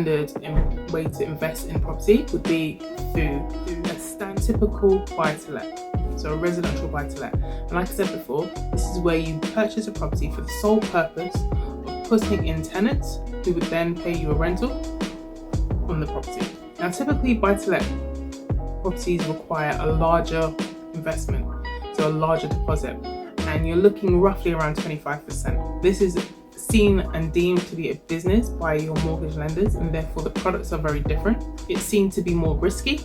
standard way to invest in property would be through a typical buy-to-let, so a residential buy-to-let. And like I said before, this is where you purchase a property for the sole purpose of putting in tenants who would then pay you a rental on the property. Now, typically buy-to-let properties require a larger investment, so a larger deposit, and you're looking roughly around 25%. This is seen and deemed to be a business by your mortgage lenders, and therefore the products are very different. It's seen to be more risky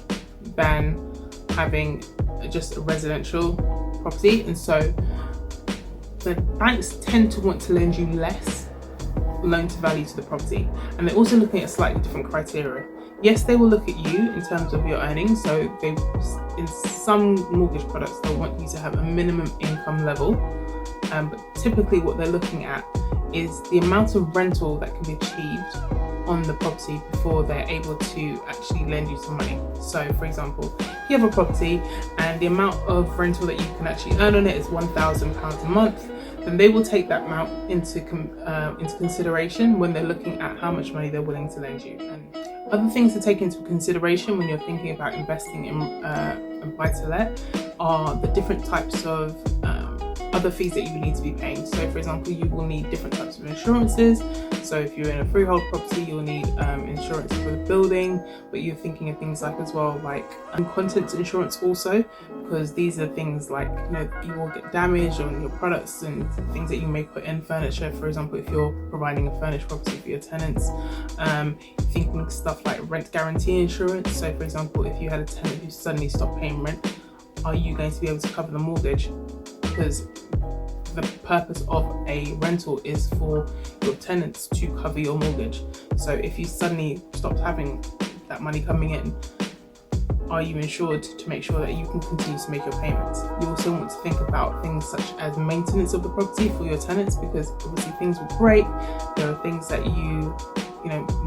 than having just a residential property, and so the banks tend to want to lend you less loan to value to the property, and they're also looking at slightly different criteria. Yes, they will look at you in terms of your earnings, so in some mortgage products they'll want you to have a minimum income level, but typically what they're looking at is the amount of rental that can be achieved on the property before they're able to actually lend you some money. So for example, if you have a property and the amount of rental that you can actually earn on it is £1,000 a month, then they will take that amount into consideration when they're looking at how much money they're willing to lend you. And other things to take into consideration when you're thinking about investing in a buy-to-let are the different types of other fees that you will need to be paying. So for example, you will need different types of insurances. So if you're in a freehold property, you'll need insurance for the building, but you're thinking of things like as well like contents insurance also, because these are things like, you know, you will get damage on your products and things that you may put in furniture. For example, if you're providing a furnished property for your tenants, thinking stuff like rent guarantee insurance. So for example, if you had a tenant who suddenly stopped paying rent, are you going to be able to cover the mortgage? Because the purpose of a rental is for your tenants to cover your mortgage. So if you suddenly stop having that money coming in, are you insured to make sure that you can continue to make your payments? You also want to think about things such as maintenance of the property for your tenants, because obviously things will break. There are things that you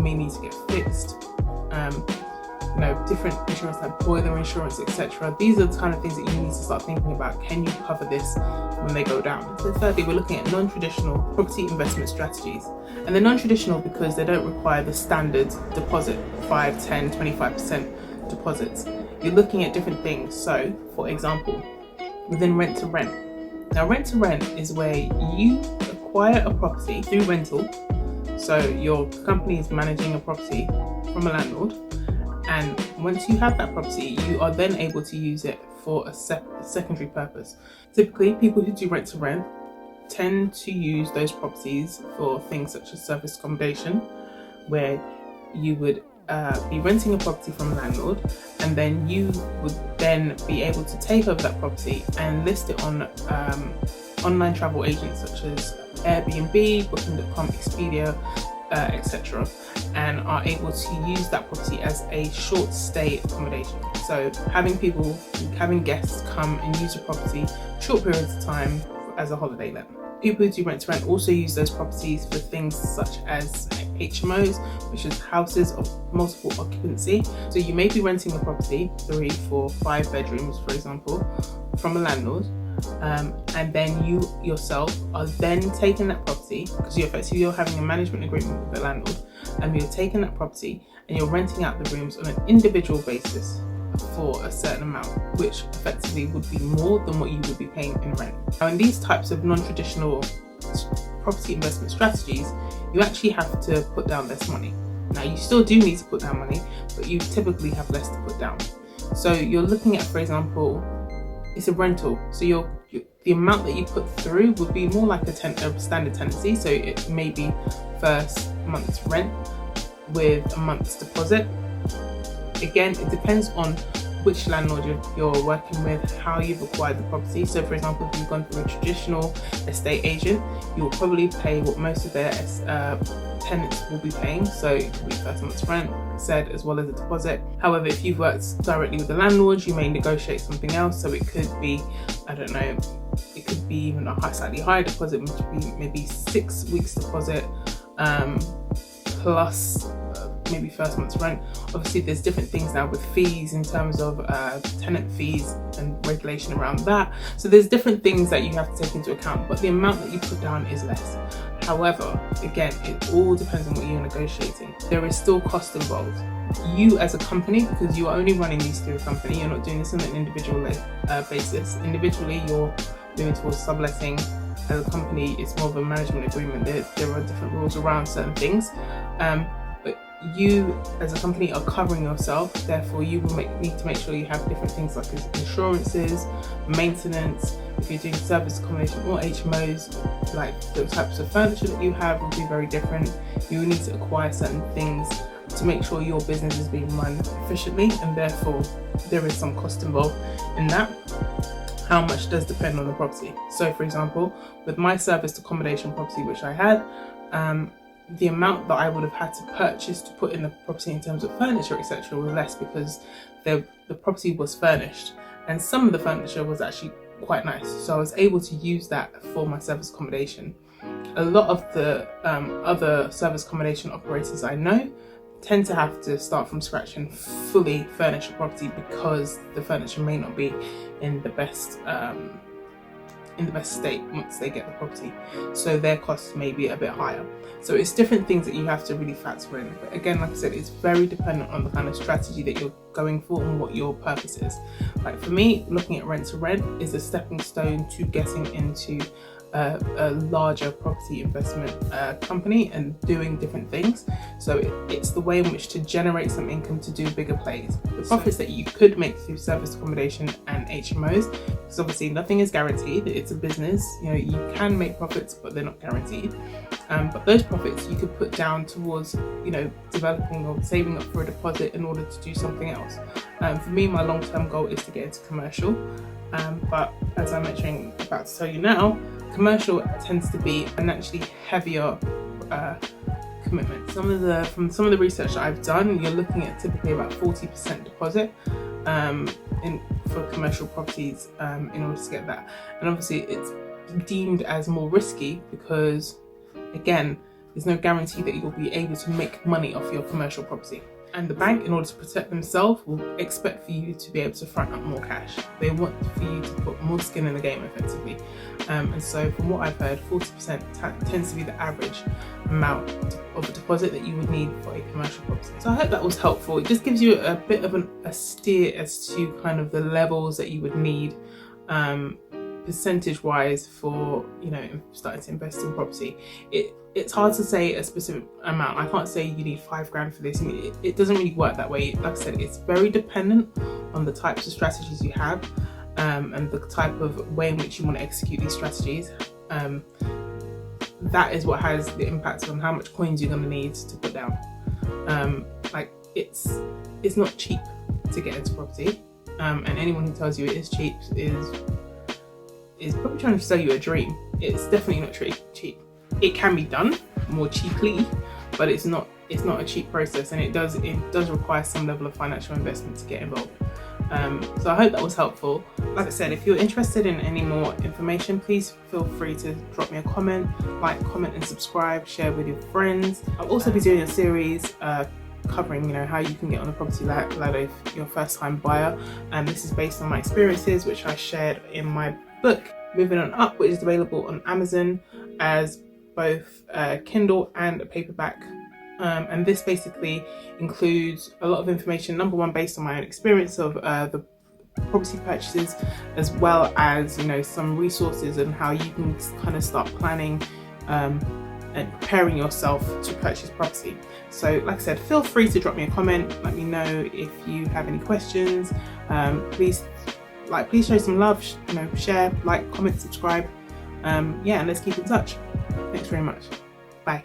may need to get fixed. Different insurance like boiler insurance, etc. These are the kind of things that you need to start thinking about. Can you cover this when they go down? So thirdly, we're looking at non-traditional property investment strategies. And they're non-traditional because they don't require the standard deposit, 5, 10, 25% deposits. You're looking at different things. So for example, within rent to rent. Now rent to rent is where you acquire a property through rental. So your company is managing a property from a landlord, and once you have that property, you are then able to use it for a secondary purpose. Typically, people who do rent to rent tend to use those properties for things such as service accommodation, where you would be renting a property from a landlord, and then you would then be able to take over that property and list it on online travel agents such as Airbnb, Booking.com, Expedia, etc., and are able to use that property as a short stay accommodation. So having guests come and use the property short periods of time as a holiday let. People who do rent to rent also use those properties for things such as HMOs, which is houses of multiple occupancy. So you may be renting a property, 3, 4, 5 bedrooms, for example, from a landlord, and then you yourself are then taking that property, because you're having a management agreement with the landlord, and you're taking that property and you're renting out the rooms on an individual basis for a certain amount, which effectively would be more than what you would be paying in rent. Now in these types of non-traditional property investment strategies, you actually have to put down less money. Now you still do need to put down money, but you typically have less to put down. So you're looking at, for example, it's a rental, so the amount that you put through would be more like a standard tenancy. So it may be first month's rent with a month's deposit. Again, it depends on which landlord you're working with, how you've acquired the property. So for example, if you've gone through a traditional estate agent, you will probably pay what most of their tenants will be paying. So it could be first month's rent, said, as well as a deposit. However, if you've worked directly with the landlord, you may negotiate something else. So it could be, I don't know, it could be even a slightly higher deposit, which would be maybe 6 weeks deposit plus maybe first month's rent. Obviously there's different things now with fees in terms of tenant fees and regulation around that. So there's different things that you have to take into account, but the amount that you put down is less. However, again, it all depends on what you're negotiating. There is still cost involved. You as a company, because you are only running these through a company, you're not doing this on an individual basis. Individually, you're moving towards subletting. As a company, it's more of a management agreement. There are different rules around certain things. But you as a company are covering yourself, therefore you will need to make sure you have different things like insurances, maintenance. If you're doing service accommodation or HMOs, like the types of furniture that you have will be very different. You will need to acquire certain things to make sure your business is being run efficiently, and therefore there is some cost involved in that. How much does depend on the property. So for example, with my service accommodation property which I had, the amount that I would have had to purchase to put in the property in terms of furniture, etc., was less because the property was furnished, and some of the furniture was actually quite nice. So I was able to use that for my service accommodation. A lot of the other service accommodation operators I know tend to have to start from scratch and fully furnish a property because the furniture may not be in the best state once they get the property, so their costs may be a bit higher. So it's different things that you have to really factor in. But again, like I said, it's very dependent on the kind of strategy that you're going for and what your purpose is. Like for me, looking at rent to rent is a stepping stone to getting into a larger property investment company and doing different things. So it's the way in which to generate some income to do bigger plays. The profits that you could make through service accommodation and HMOs, because obviously nothing is guaranteed, it's a business, you know, you can make profits but they're not guaranteed. But those profits you could put down towards, you know, developing or saving up for a deposit in order to do something else. For me, my long-term goal is to get into commercial, but as I'm about to tell you now, commercial tends to be a naturally heavier commitment. From some of the research that I've done, you're looking at typically about 40% deposit for commercial properties in order to get that. And obviously it's deemed as more risky because, again, there's no guarantee that you'll be able to make money off your commercial property. And the bank, in order to protect themselves, will expect for you to be able to front up more cash. They want for you to put more skin in the game effectively. And so from what I've heard, 40% tends to be the average amount of a deposit that you would need for a commercial property. So I hope that was helpful. It just gives you a bit of a steer as to kind of the levels that you would need percentage wise for, you know, starting to invest in property. It's hard to say a specific amount. I can't say you need $5,000 for this. I mean, it doesn't really work that way. Like I said, it's very dependent on the types of strategies you have and the type of way in which you want to execute these strategies. That is what has the impact on how much coins you're going to need to put down. Like it's not cheap to get into property, and anyone who tells you it is cheap is probably trying to sell you a dream. It's definitely not cheap. It can be done more cheaply, but it's not a cheap process, and it does require some level of financial investment to get involved. So I hope that was helpful. Like I said, if you're interested in any more information, please feel free to drop me a comment, comment and subscribe, share with your friends. I'll also be doing a series covering, you know, how you can get on the property ladder if you're a first-time buyer, and this is based on my experiences which I shared in my book Moving On Up, which is available on Amazon as both Kindle and a paperback, and this basically includes a lot of information, number one, based on my own experience of the property purchases, as well as, you know, some resources and how you can kind of start planning and preparing yourself to purchase property. So like I said, feel free to drop me a comment, let me know if you have any questions. Please show some love, you know, share, comment, subscribe. Yeah, and let's keep in touch. Thanks very much. Bye.